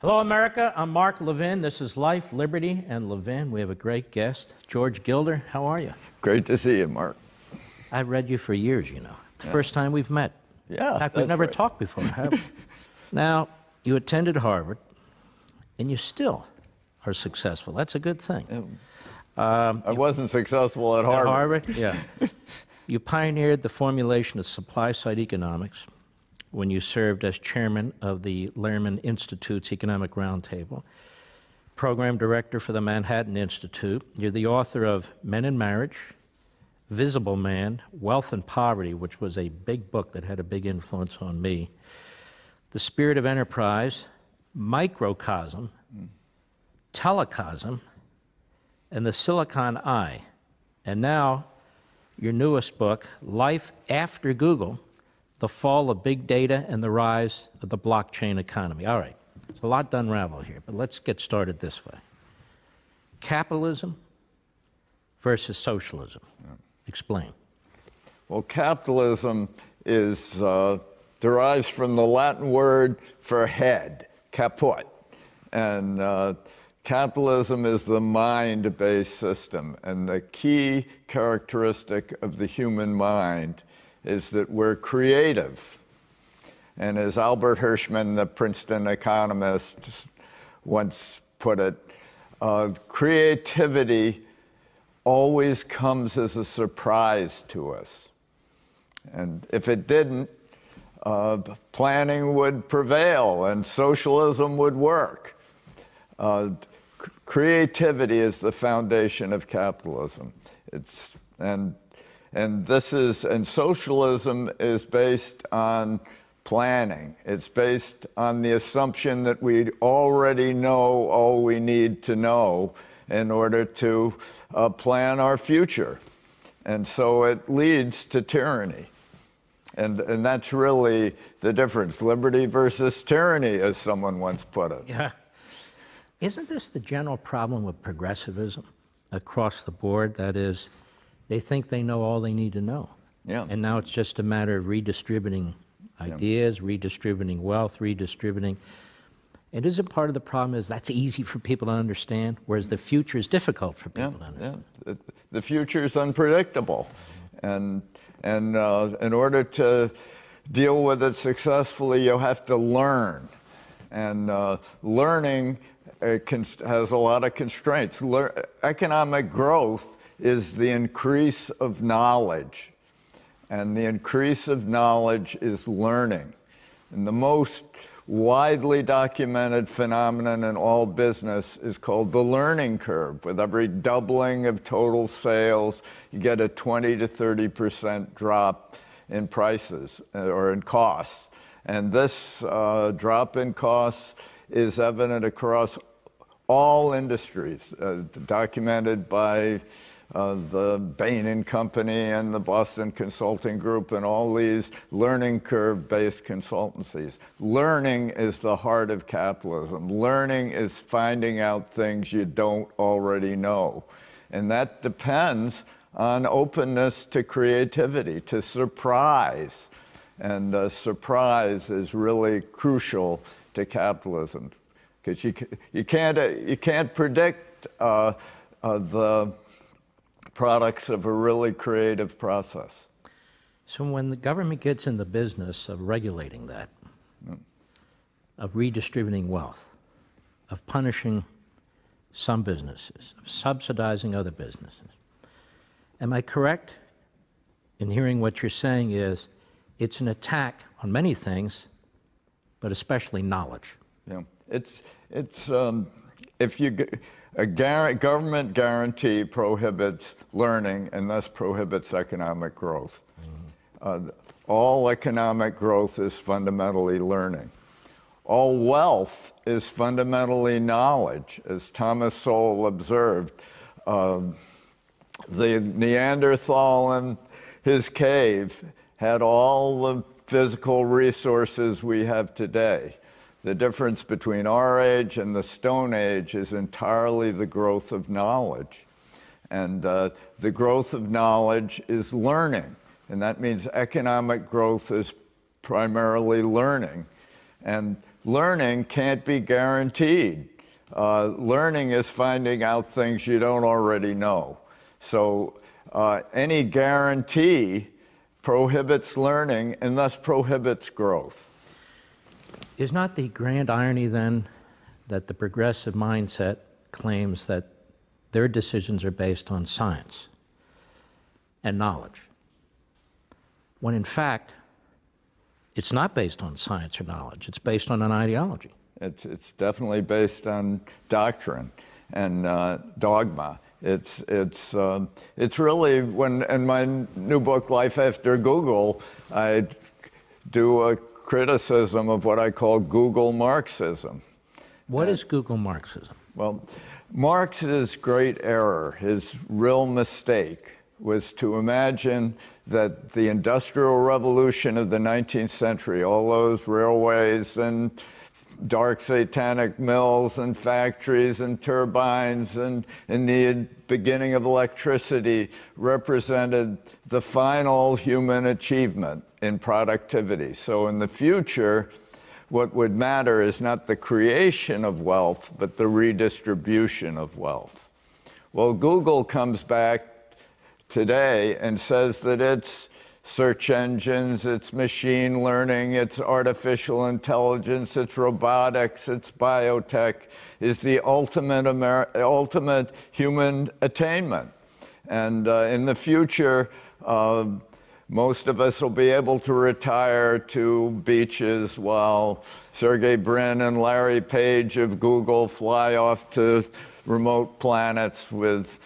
Hello, America. I'm Mark Levin. This is Life, Liberty, and Levin. We have a great guest, George Gilder. How are you? Great to see you, Mark. I've read you for years, you know. It's the first time we've met. Yeah, in fact, we've never talked before, have we? Now, you attended Harvard, and you still are successful. That's a good thing. I wasn't successful at Harvard. At Harvard, yeah. You pioneered the formulation of supply-side economics when you served as chairman of the Lehman Institute's Economic Roundtable, program director for the Manhattan Institute. You're the author of Men and Marriage, Visible Man, Wealth and Poverty, which was a big book that had a big influence on me, The Spirit of Enterprise, Microcosm, Telecosm, and The Silicon Eye. And now, your newest book, Life After Google, The Fall of Big Data and the Rise of the Blockchain Economy. All right, there's a lot to unravel here, but let's get started this way. Capitalism versus socialism. Explain. Well, capitalism is derives from the Latin word for head, caput. And capitalism is the mind-based system. And the key characteristic of the human mind is that we're creative. And as Albert Hirschman, the Princeton economist, once put it, creativity always comes as a surprise to us. And if it didn't, planning would prevail and socialism would work. Creativity is the foundation of capitalism. And socialism is based on planning. It's based on the assumption that we already know all we need to know in order to plan our future. And so it leads to tyranny. And that's really the difference, liberty versus tyranny, as someone once put it. Yeah. Isn't this the general problem with progressivism across the board? That is, they think they know all they need to know. Yeah. And now it's just a matter of redistributing ideas, redistributing wealth, redistributing. And isn't part of the problem is that's easy for people to understand, whereas the future is difficult for people to understand? Yeah. The future is unpredictable. And in order to deal with it successfully, you have to learn. And learning has a lot of constraints. Economic growth is the increase of knowledge. And the increase of knowledge is learning. And the most widely documented phenomenon in all business is called the learning curve. With every doubling of total sales, you get a 20 to 30% drop in prices or in costs. And this drop in costs is evident across all industries, documented by the Bain & Company and the Boston Consulting Group and all these learning curve-based consultancies. Learning is the heart of capitalism. Learning is finding out things you don't already know. And that depends on openness to creativity, to surprise. And surprise is really crucial to capitalism, because you can't predict the products of a really creative process. So when the government gets in the business of regulating that, of redistributing wealth, of punishing some businesses, of subsidizing other businesses, am I correct in hearing what you're saying is it's an attack on many things, but especially knowledge? Yeah, a government guarantee prohibits learning and thus prohibits economic growth. All economic growth is fundamentally learning. All wealth is fundamentally knowledge. As Thomas Sowell observed, the Neanderthal in his cave had all the physical resources we have today. The difference between our age and the Stone Age is entirely the growth of knowledge. And the growth of knowledge is learning. And that means economic growth is primarily learning. And learning can't be guaranteed. Learning is finding out things you don't already know. So any guarantee prohibits learning and thus prohibits growth. Is not the grand irony then that the progressive mindset claims that their decisions are based on science and knowledge, when in fact it's not based on science or knowledge, it's based on an ideology? It's definitely based on doctrine and dogma. It's really, when in my new book, Life After Google, I do a criticism of what I call Google Marxism. What is Google Marxism? Well, Marx's great error, his real mistake, was to imagine that the Industrial Revolution of the 19th century, all those railways and dark satanic mills and factories and turbines and in the beginning of electricity, represented the final human achievement in productivity. So in the future, what would matter is not the creation of wealth, but the redistribution of wealth. Well, Google comes back today and says that it's search engines, it's machine learning, it's artificial intelligence, it's robotics, it's biotech, is the ultimate human attainment. And in the future, most of us will be able to retire to beaches while Sergey Brin and Larry Page of Google fly off to remote planets with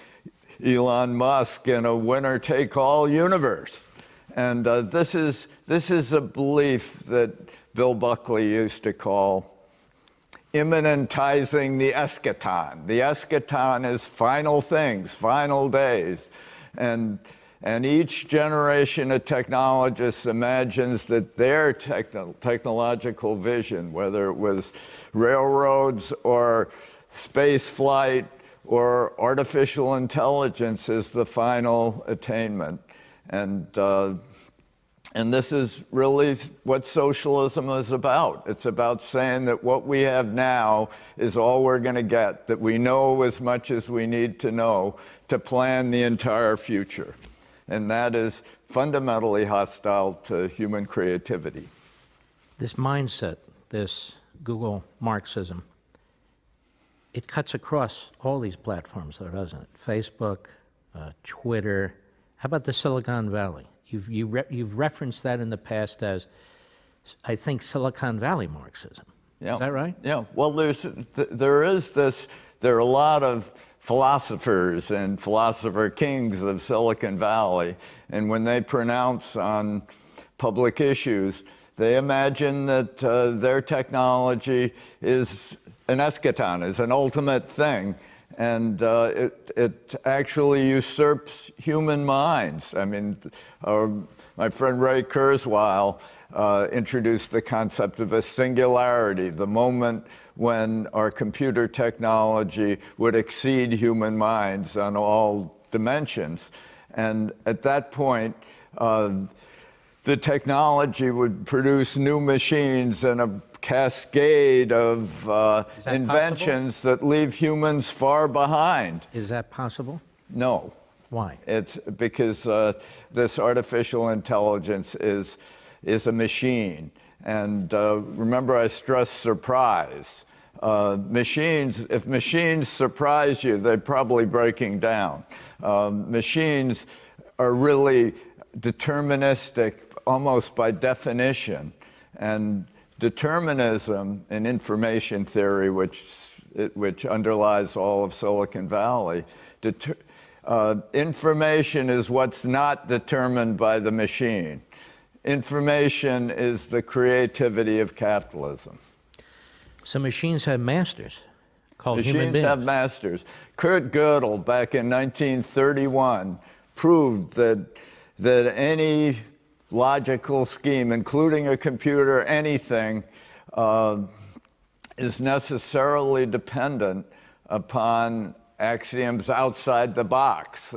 Elon Musk in a winner-take-all universe. And this is a belief that Bill Buckley used to call immanentizing the eschaton. The eschaton is final things, final days. And each generation of technologists imagines that their technological vision, whether it was railroads or space flight or artificial intelligence, is the final attainment. And this is really what socialism is about. It's about saying that what we have now is all we're going to get, that we know as much as we need to know to plan the entire future. And that is fundamentally hostile to human creativity. This mindset, this Google Marxism, it cuts across all these platforms, though, doesn't it? Facebook, Twitter. How about the Silicon Valley? You've referenced that in the past as, I think, Silicon Valley Marxism. Yeah. Is that right? Yeah. Well, there are a lot of philosophers and philosopher kings of Silicon Valley, and when they pronounce on public issues, they imagine that their technology is an eschaton, is an ultimate thing. And it actually usurps human minds. I mean, my friend Ray Kurzweil introduced the concept of a singularity, the moment when our computer technology would exceed human minds on all dimensions. And at that point, the technology would produce new machines and a cascade of inventions that leave humans far behind. Is that possible? No. Why? It's because this artificial intelligence is a machine. And remember, I stress surprise. If machines surprise you, they're probably breaking down. Machines are really deterministic almost by definition. And determinism in information theory, which underlies all of Silicon Valley, information is what's not determined by the machine. Information is the creativity of capitalism. So machines have masters called human beings. Machines have masters. Kurt Gödel, back in 1931, proved that any logical scheme, including a computer, anything, is necessarily dependent upon axioms outside the box.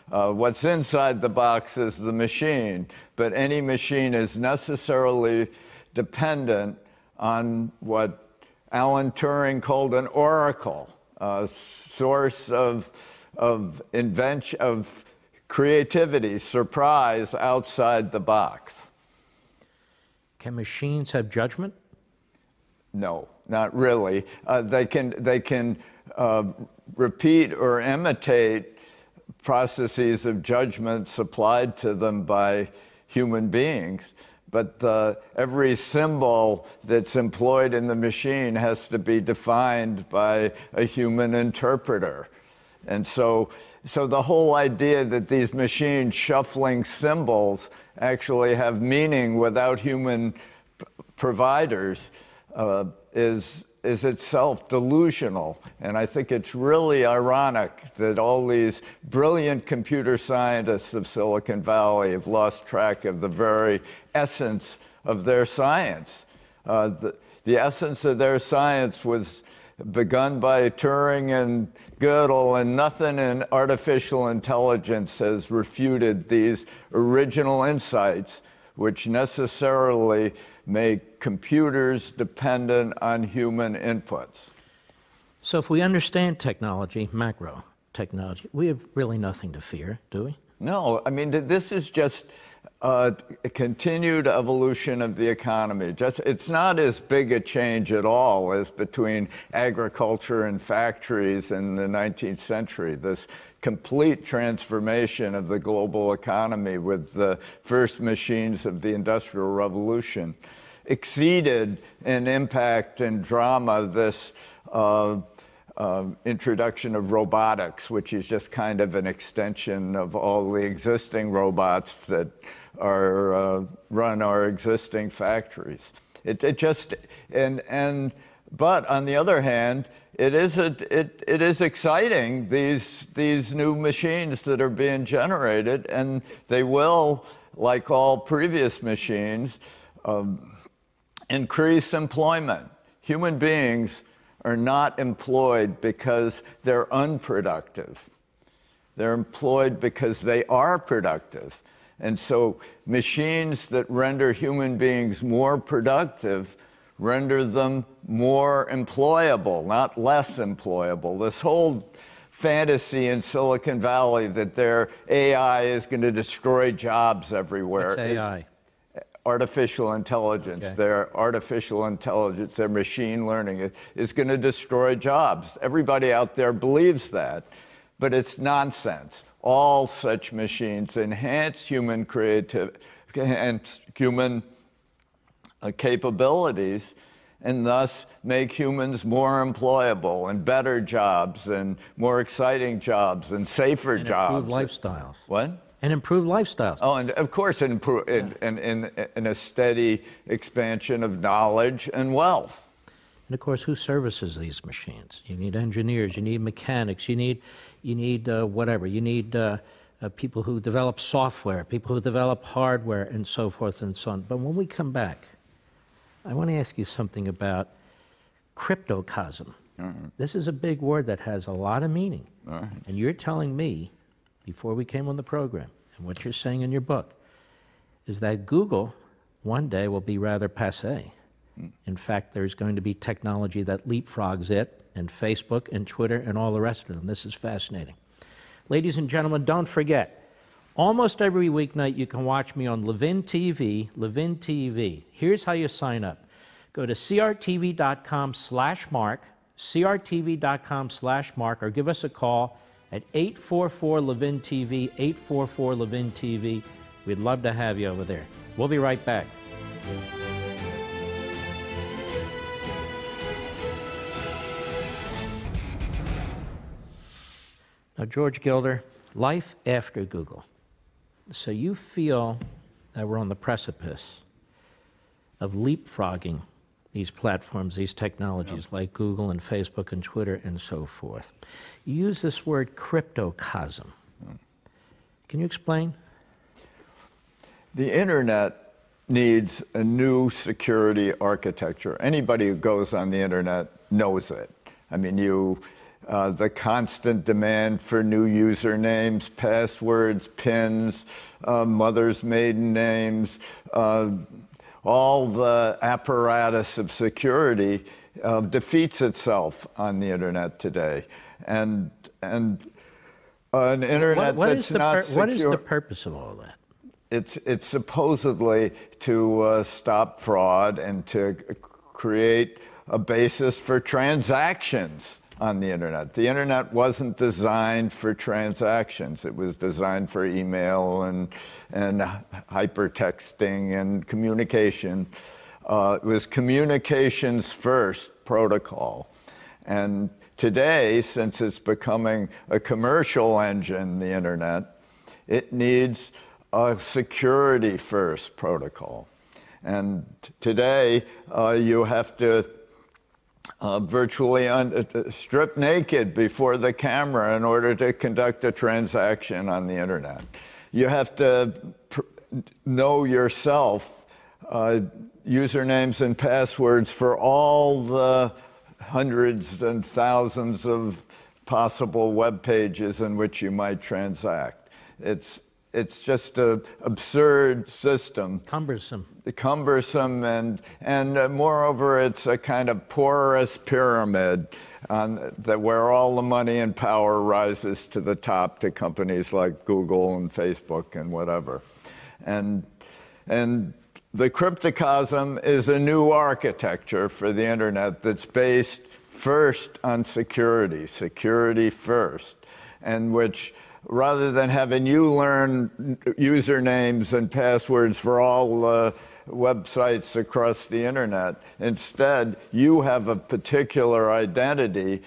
What's inside the box is the machine, but any machine is necessarily dependent on what Alan Turing called an oracle, a source of invention, of creativity, surprise outside the box. Can machines have judgment? No, not really. They can repeat or imitate processes of judgment supplied to them by human beings, but every symbol that's employed in the machine has to be defined by a human interpreter. And so the whole idea that these machines shuffling symbols actually have meaning without human providers is itself delusional. And I think it's really ironic that all these brilliant computer scientists of Silicon Valley have lost track of the very essence of their science. The essence of their science was begun by Turing and Gödel, and nothing in artificial intelligence has refuted these original insights, which necessarily make computers dependent on human inputs. So if we understand technology, macro technology, we have really nothing to fear, do we? No, I mean, this is just a continued evolution of the economy. It's not as big a change at all as between agriculture and factories in the 19th century. This complete transformation of the global economy with the first machines of the Industrial Revolution exceeded in impact and drama this introduction of robotics, which is just kind of an extension of all the existing robots that run our existing factories. But on the other hand, it is exciting, these new machines that are being generated, and they will, like all previous machines, increase employment. Human beings are not employed because they're unproductive. They're employed because they are productive. And so machines that render human beings more productive render them more employable, not less employable. This whole fantasy in Silicon Valley that their AI is going to destroy jobs everywhere. What's AI? Artificial intelligence. Okay. Their artificial intelligence, their machine learning is going to destroy jobs. Everybody out there believes that, but it's nonsense. All such machines enhance human creativity and human capabilities, and thus make humans more employable and better jobs and more exciting jobs and safer jobs. Improved lifestyles. What? And improved lifestyles. Oh, and of course, in a steady expansion of knowledge and wealth. And of course, who services these machines? You need engineers, you need mechanics, you need whatever. You need people who develop software, people who develop hardware, and so forth and so on. But when we come back, I want to ask you something about cryptocosm. This is a big word that has a lot of meaning. And you're telling me, before we came on the program, and what you're saying in your book, is that Google one day will be rather passé. In fact, there's going to be technology that leapfrogs it, and Facebook and Twitter and all the rest of them. This is fascinating. Ladies and gentlemen, don't forget, almost every weeknight you can watch me on Levin TV, Levin TV. Here's how you sign up. Go to crtv.com/mark, crtv.com/mark, or give us a call at 844-LEVIN-TV, 844-LEVIN-TV. We'd love to have you over there. We'll be right back. Now, George Gilder, life after Google. So you feel that we're on the precipice of leapfrogging these platforms, these technologies like Google and Facebook and Twitter and so forth. You use this word cryptocosm. Can you explain? The internet needs a new security architecture. Anybody who goes on the internet knows it. I mean, the constant demand for new usernames, passwords, PINs, mothers' maiden names, all the apparatus of security defeats itself on the internet today. And an internet that's not secure. What is the purpose of all that? It's supposedly to stop fraud and to create a basis for transactions on the internet. The internet wasn't designed for transactions. It was designed for email and hypertexting and communication. It was communications first protocol. And today, since it's becoming a commercial engine, the internet, it needs a security first protocol. And today, you have to virtually strip naked before the camera in order to conduct a transaction on the internet. You have to know yourself, usernames and passwords for all the hundreds and thousands of possible web pages in which you might transact. It's just an absurd system. Cumbersome, and moreover, it's a kind of porous pyramid where all the money and power rises to the top to companies like Google and Facebook and whatever. And the cryptocosm is a new architecture for the internet that's based first on security first, and which, rather than having you learn usernames and passwords for all websites across the internet, instead you have a particular identity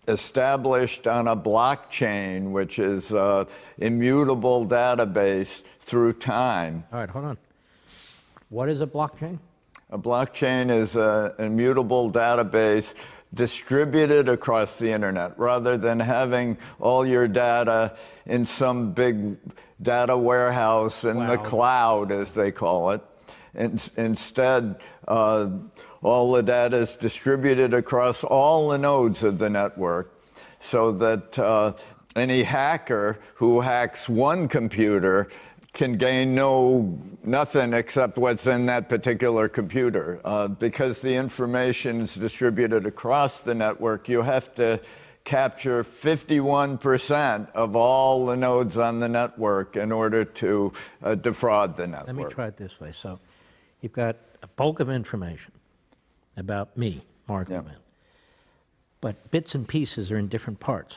established on a blockchain, which is an immutable database through time. All right, hold on. What is a blockchain? A blockchain is an immutable database distributed across the internet, rather than having all your data in some big data warehouse in the cloud, as they call it. Instead, all the data is distributed across all the nodes of the network, so that any hacker who hacks one computer can gain nothing except what's in that particular computer. Because the information is distributed across the network, you have to capture 51% of all the nodes on the network in order to defraud the network. Let me try it this way. So you've got a bulk of information about me, Mark Levin, but bits and pieces are in different parts.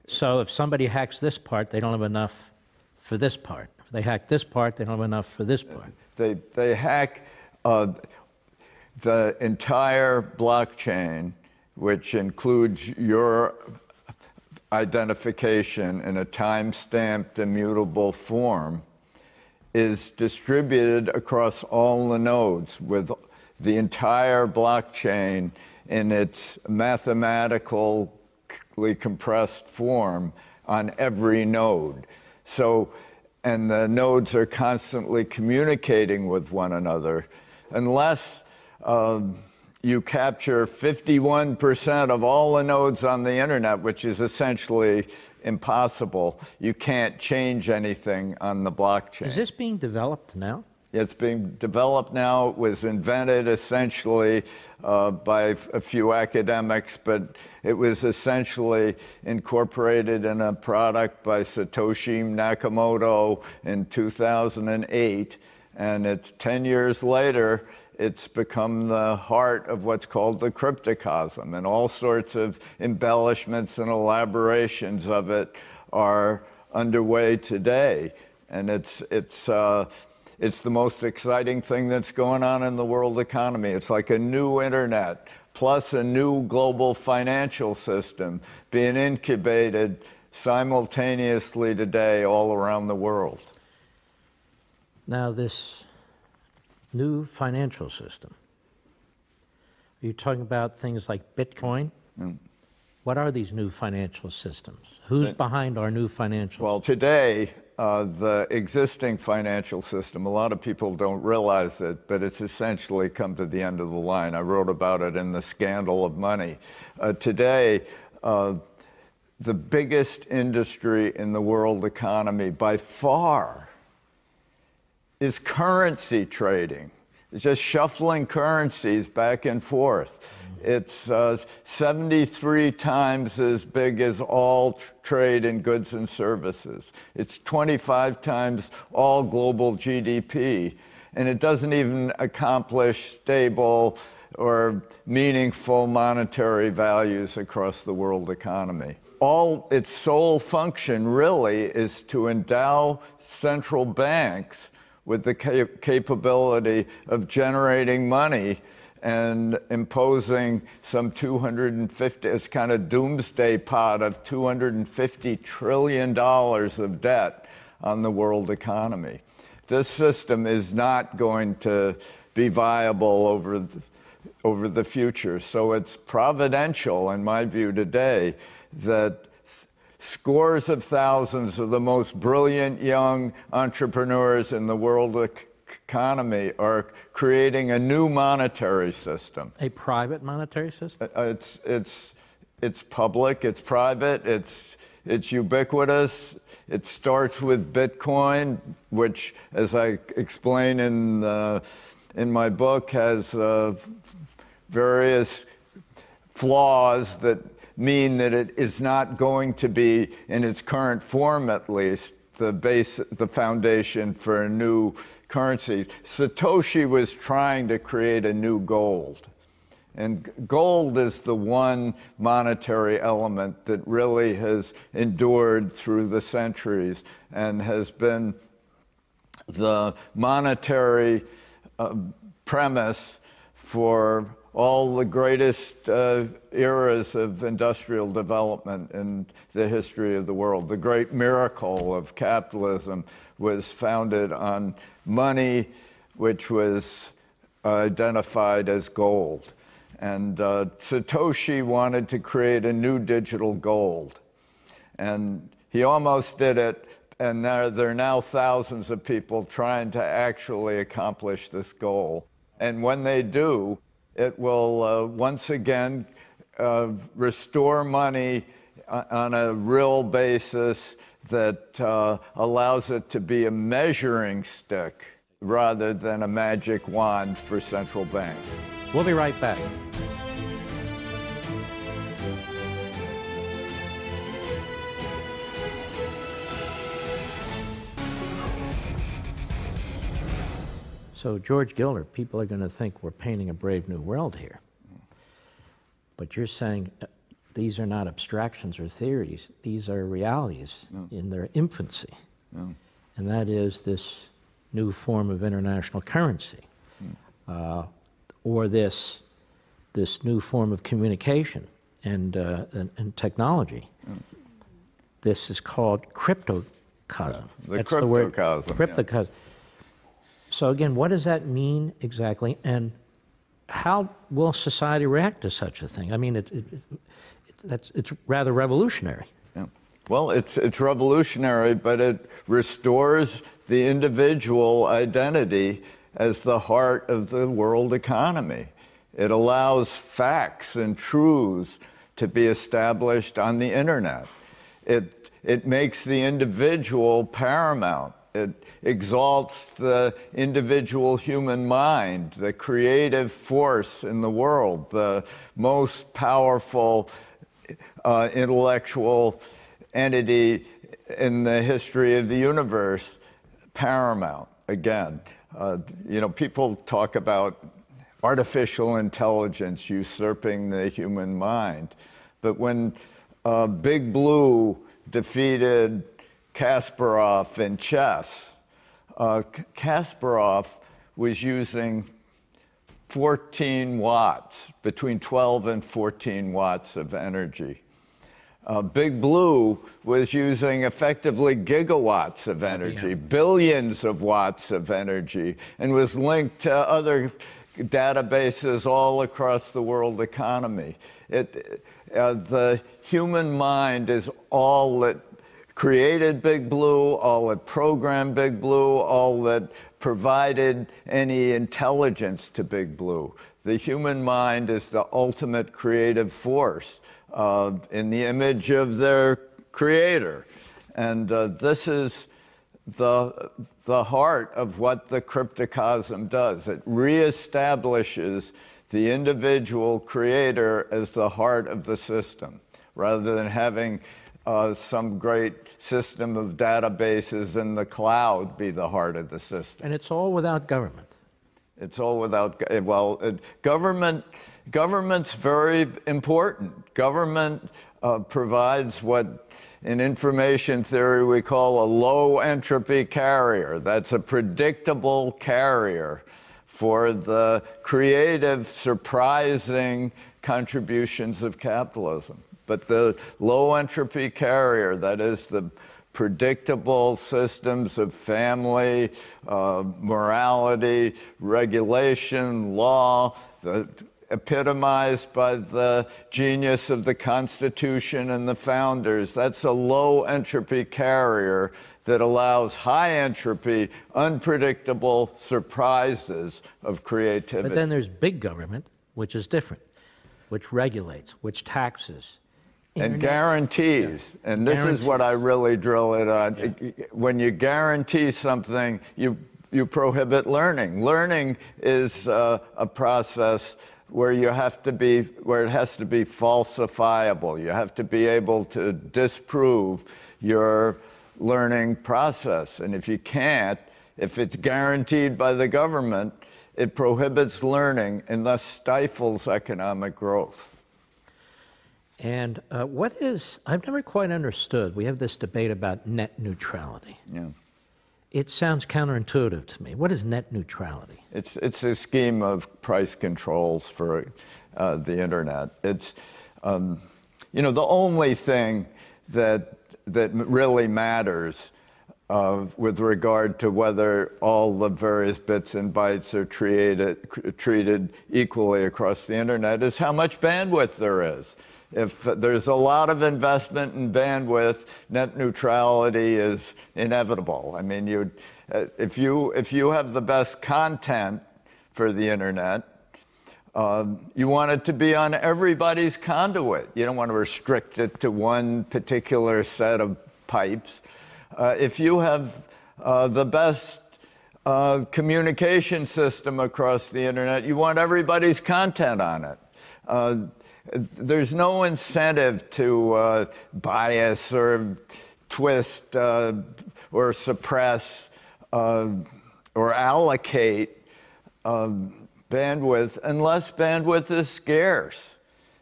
So if somebody hacks this part, they don't have enough for this part. If they hack this part, they don't have enough for this part. They hack the entire blockchain, which includes your identification in a time-stamped, immutable form, is distributed across all the nodes with the entire blockchain in its mathematically compressed form on every node. So, and the nodes are constantly communicating with one another. Unless you capture 51% of all the nodes on the internet, which is essentially impossible, you can't change anything on the blockchain. Is this being developed now? It's being developed now. It was invented essentially by a few academics, but it was essentially incorporated in a product by Satoshi Nakamoto in 2008. And it's 10 years later, it's become the heart of what's called the cryptocosm. And all sorts of embellishments and elaborations of it are underway today. And it's the most exciting thing that's going on in the world economy. It's like a new internet, plus a new global financial system being incubated simultaneously today all around the world. Now, this new financial system, are you talking about things like Bitcoin? What are these new financial systems? Who's behind our new financial system? Well, today, the existing financial system, a lot of people don't realize it, but it's essentially come to the end of the line. I wrote about it in The Scandal of Money. Today, the biggest industry in the world economy by far is currency trading. It's just shuffling currencies back and forth. It's 73 times as big as all trade in goods and services. It's 25 times all global GDP. And it doesn't even accomplish stable or meaningful monetary values across the world economy. All its sole function really is to endow central banks with the capability of generating money and imposing some 250, it's kind of doomsday pot of $250 trillion of debt on the world economy. This system is not going to be viable over the future. So it's providential, in my view today, that scores of thousands of the most brilliant young entrepreneurs in the world economy are creating a new monetary system. A private monetary system? It's public, it's private, it's ubiquitous. It starts with Bitcoin, which, as I explain in my book, has various flaws that mean that it is not going to be, in its current form at least, the foundation for a new currency. Satoshi was trying to create a new gold. And gold is the one monetary element that really has endured through the centuries and has been the monetary premise for all the greatest eras of industrial development in the history of the world. The great miracle of capitalism was founded on money, which was identified as gold. And Satoshi wanted to create a new digital gold. And he almost did it, and there are now thousands of people trying to actually accomplish this goal. And when they do, it will once again restore money on a real basis that allows it to be a measuring stick rather than a magic wand for central banks. We'll be right back. So, George Gilder, people are going to think we're painting a brave new world here. But you're saying these are not abstractions or theories. These are realities in their infancy. And that is this new form of international currency, or this new form of communication and technology. This is called cryptocosm. That's the word. Cryptocosm. So again, what does that mean exactly, and how will society react to such a thing? I mean, it's rather revolutionary. Yeah. Well, it's revolutionary, but it restores the individual identity as the heart of the world economy. It allows facts and truths to be established on the internet. It makes the individual paramount. It exalts the individual human mind, the creative force in the world, the most powerful intellectual entity in the history of the universe, paramount. Again, people talk about artificial intelligence usurping the human mind, but when Big Blue defeated Kasparov in chess, Kasparov was using 14 watts, between 12 and 14 watts of energy. Big Blue was using effectively gigawatts of energy, billions of watts of energy, and was linked to other databases all across the world economy. The human mind is all that created Big Blue, all that programmed Big Blue, all that provided any intelligence to Big Blue. The human mind is the ultimate creative force in the image of their creator. And this is the heart of what the cryptocosm does. It reestablishes the individual creator as the heart of the system, rather than having some great system of databases in the cloud be the heart of the system. And it's all without government. It's all without, government's very important. Government provides what in information theory we call a low entropy carrier. That's a predictable carrier for the creative, surprising contributions of capitalism. But the low entropy carrier, that is the predictable systems of family, morality, regulation, law, epitomized by the genius of the Constitution and the founders. That's a low entropy carrier that allows high entropy, unpredictable surprises of creativity. But then there's big government, which is different, which regulates, which taxes. And guarantees. Yeah. And this is what I really drill it on. Yeah. When you guarantee something, you prohibit learning. Learning is a process where it has to be falsifiable. You have to be able to disprove your learning process. And if you can't, if it's guaranteed by the government, it prohibits learning and thus stifles economic growth. And I've never quite understood, we have this debate about net neutrality. Yeah. It sounds counterintuitive to me. What is net neutrality? It's a scheme of price controls for the internet. It's, the only thing that really matters with regard to whether all the various bits and bytes are treated equally across the internet is how much bandwidth there is. If there's a lot of investment in bandwidth, net neutrality is inevitable. I mean, if you have the best content for the internet, you want it to be on everybody's conduit. You don't want to restrict it to one particular set of pipes. If you have the best communication system across the internet, you want everybody's content on it. There's no incentive to bias or twist or suppress or allocate bandwidth unless bandwidth is scarce.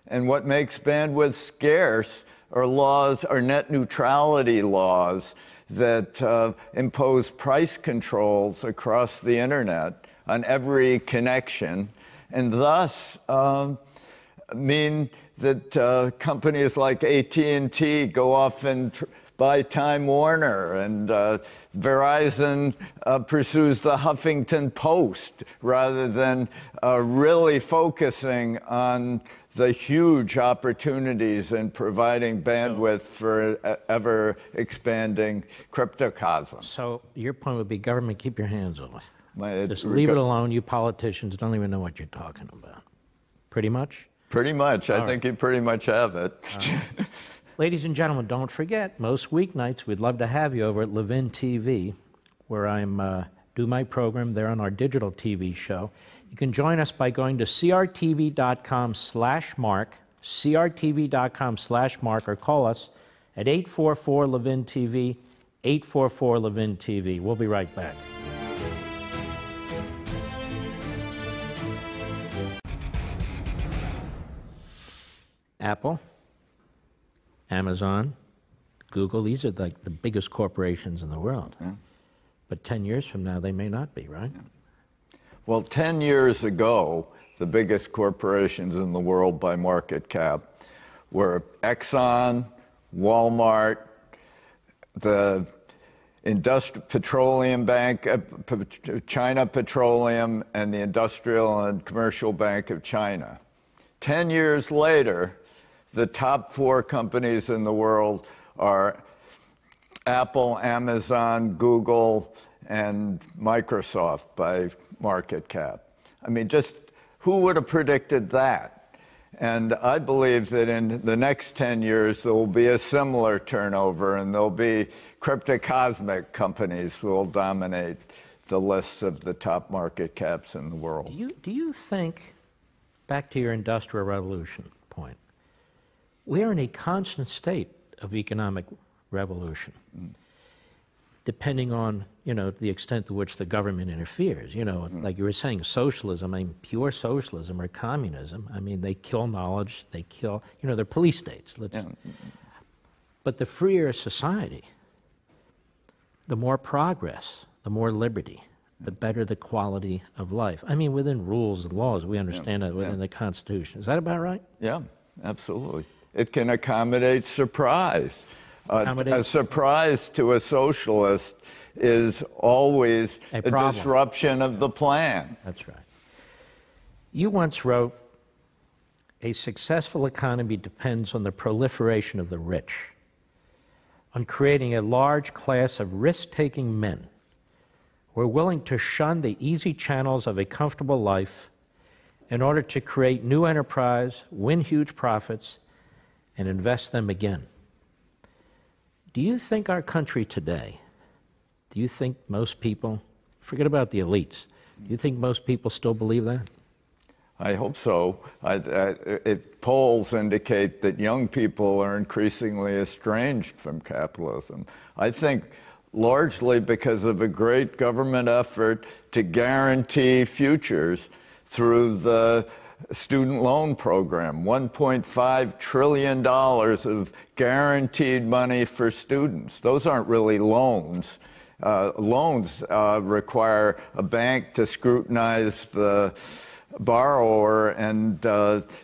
And what makes bandwidth scarce are net neutrality laws that impose price controls across the internet on every connection, and thus mean that companies like AT&T go off and buy Time Warner, and Verizon pursues the Huffington Post rather than really focusing on the huge opportunities in providing bandwidth for ever-expanding cryptocosm. So your point would be, government, keep your hands off. Just leave it alone. You politicians don't even know what you're talking about. Pretty much? Pretty much. I think you pretty much have it. Ladies and gentlemen, don't forget, most weeknights, we'd love to have you over at Levin TV, where I'm do my program there on our digital TV show. You can join us by going to crtv.com/mark, crtv.com/mark, or call us at 844-LEVIN-TV, 844-LEVIN-TV. We'll be right back. Apple, Amazon, Google, these are like the biggest corporations in the world. Yeah. But 10 years from now, they may not be, right? Yeah. Well, 10 years ago, the biggest corporations in the world by market cap were Exxon, Walmart, the Petroleum Bank, China Petroleum, and the Industrial and Commercial Bank of China. 10 years later, the top 4 companies in the world are Apple, Amazon, Google, and Microsoft by market cap. I mean, just who would have predicted that? And I believe that in the next 10 years, there will be a similar turnover, and there'll be cryptocosmic companies who will dominate the lists of the top market caps in the world. Do you think, back to your Industrial Revolution point, we're in a constant state of economic revolution, depending on, the extent to which the government interferes. Like you were saying, socialism, pure socialism or communism, they kill knowledge, they kill, they're police states. But the freer society, the more progress, the more liberty, the better the quality of life. Within rules and laws, we understand that within the Constitution. Is that about right? Yeah, absolutely. It can accommodate surprise. A surprise to a socialist is always a disruption of the plan. That's right. You once wrote, "A successful economy depends on the proliferation of the rich, on creating a large class of risk-taking men who are willing to shun the easy channels of a comfortable life in order to create new enterprise, win huge profits, and invest them again." Do you think our country today, do you think most people, forget about the elites, do you think most people still believe that? I hope so. Polls indicate that young people are increasingly estranged from capitalism. I think largely because of a great government effort to guarantee futures through the student loan program, $1.5 trillion of guaranteed money for students. Those aren't really loans. Loans require a bank to scrutinize the borrower, and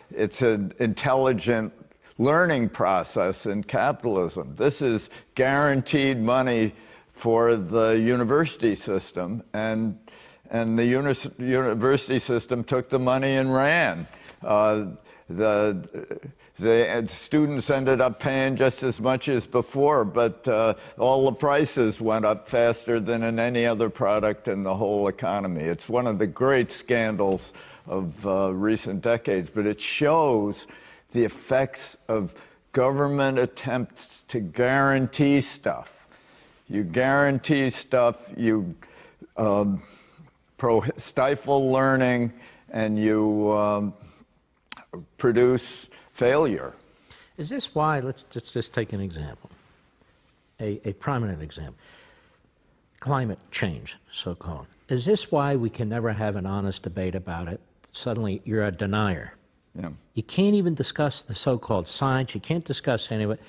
it's an intelligent learning process in capitalism. This is guaranteed money for the university system, and the university system took the money and ran. The students ended up paying just as much as before, but all the prices went up faster than in any other product in the whole economy. It's one of the great scandals of recent decades, but it shows the effects of government attempts to guarantee stuff. You guarantee stuff, you stifle learning, and you produce failure. Is this why, let's just take an example, a prominent example, climate change, so-called. Is this why we can never have an honest debate about it? Suddenly you're a denier. Yeah. You can't even discuss the so-called science, you can't discuss any of it.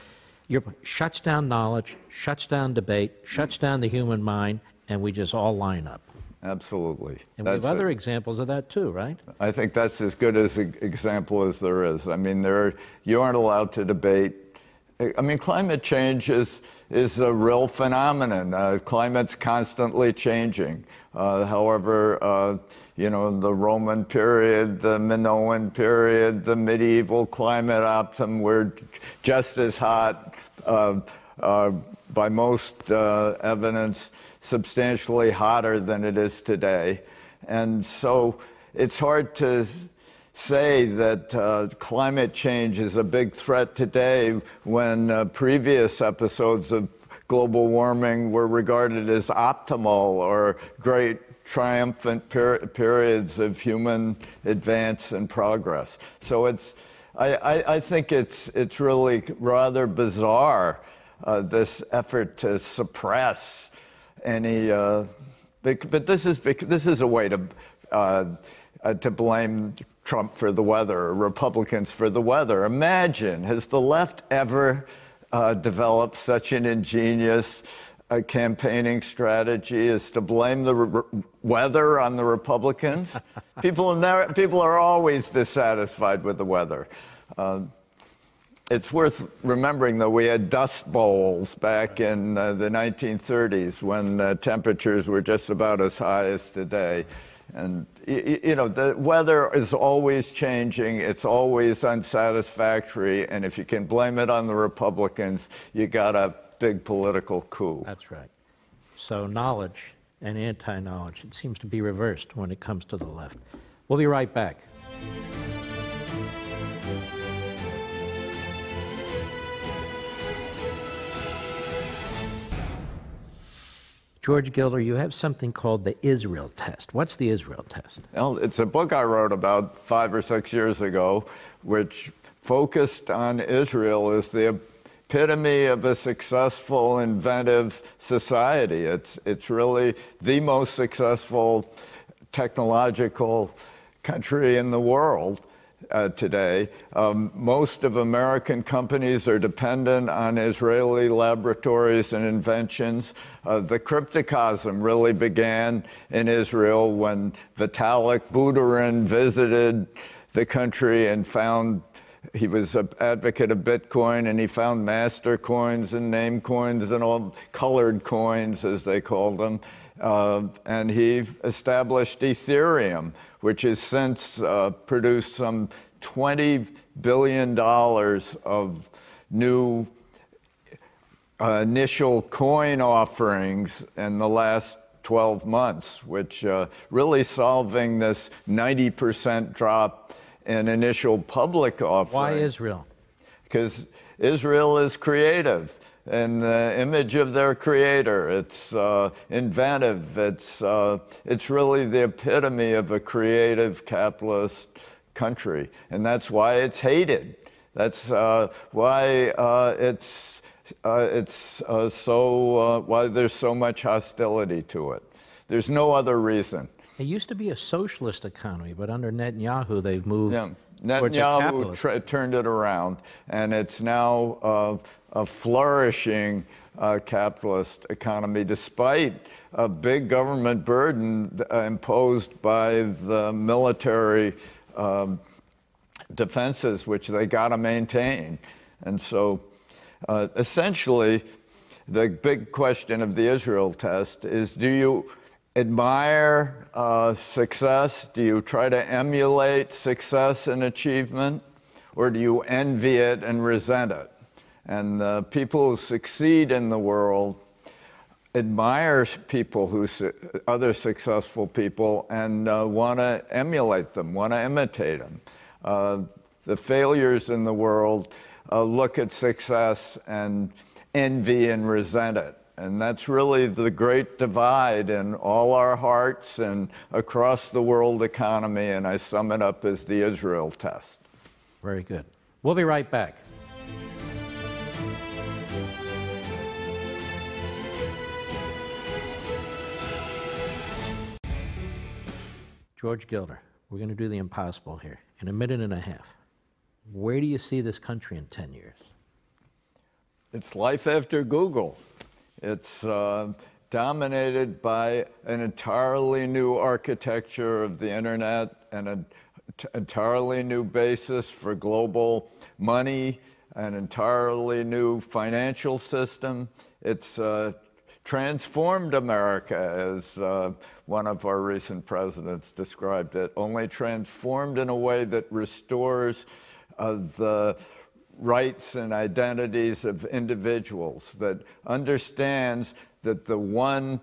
Shuts down knowledge, shuts down debate, shuts down the human mind, and we just all line up. Absolutely. And we have other examples of that too, right? I think that's as good as an example as there is. You aren't allowed to debate. Climate change is a real phenomenon. Climate's constantly changing. However, the Roman period, the Minoan period, the medieval climate optimum were just as hot, by most evidence, substantially hotter than it is today. And so it's hard to say that climate change is a big threat today when previous episodes of global warming were regarded as optimal or great triumphant periods of human advance and progress. So I think it's really rather bizarre, this effort to suppress any, but this is a way to blame Trump for the weather, or Republicans for the weather. Imagine, has the left ever developed such an ingenious campaigning strategy as to blame the weather on the Republicans? People are always dissatisfied with the weather. It's worth remembering, though, we had dust bowls back in the 1930s when temperatures were just about as high as today. And, the weather is always changing. It's always unsatisfactory. And if you can blame it on the Republicans, you got a big political coup. That's right. So knowledge and anti-knowledge, it seems to be reversed when it comes to the left. We'll be right back. George Gilder, you have something called the Israel test. What's the Israel test? Well, it's a book I wrote about 5 or 6 years ago, which focused on Israel as the epitome of a successful, inventive society. It's really the most successful technological country in the world today. Most of American companies are dependent on Israeli laboratories and inventions. The cryptocosm really began in Israel when Vitalik Buterin visited the country and found, he was an advocate of Bitcoin, and he found master coins and name coins and all colored coins, as they called them. And he established Ethereum, which has since produced some $20 billion of new initial coin offerings in the last 12 months, which really solving this 90% drop in initial public offerings. Why Israel? Because Israel is creative in the image of their creator. It's inventive. It's really the epitome of a creative capitalist country, and that's why it's hated. That's why why there's so much hostility to it. There's no other reason. It used to be a socialist economy, but under Netanyahu, they've moved towards a capitalist. Netanyahu turned it around, and it's now a flourishing capitalist economy, despite a big government burden imposed by the military defenses, which they got to maintain. And so, essentially, the big question of the Israel test is, do you admire success? Do you try to emulate success and achievement? Or do you envy it and resent it? And people who succeed in the world admire people other successful people, and want to emulate them, want to imitate them. The failures in the world look at success and envy and resent it. And that's really the great divide in all our hearts and across the world economy, and I sum it up as the Israel test. Very good. We'll be right back. George Gilder, we're going to do the impossible here. In a minute and a half, where do you see this country in 10 years? It's life after Google. It's dominated by an entirely new architecture of the internet and an entirely new basis for global money, an entirely new financial system. It's transformed America, as one of our recent presidents described it, only transformed in a way that restores the rights and identities of individuals, that understands that the one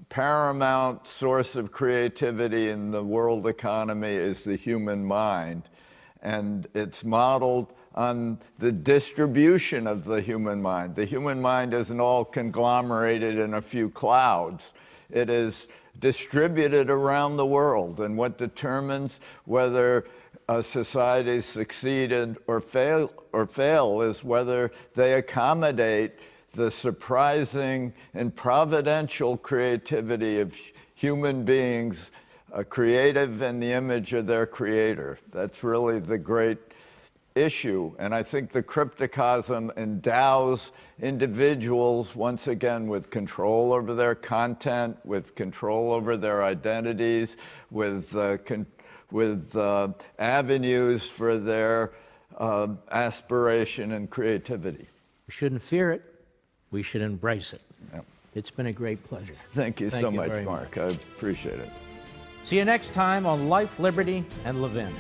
paramount source of creativity in the world economy is the human mind. And it's modeled on the distribution of the human mind. The human mind isn't all conglomerated in a few clouds. It is distributed around the world, and what determines whether societies succeed or fail is whether they accommodate the surprising and providential creativity of human beings, creative in the image of their creator. That's really the great issue. And I think the cryptocosm endows individuals, once again, with control over their content, with control over their identities, with avenues for their aspiration and creativity. We shouldn't fear it. We should embrace it. Yeah. It's been a great pleasure. Thank you so much, Mark. I appreciate it. See you next time on Life, Liberty, and Levin.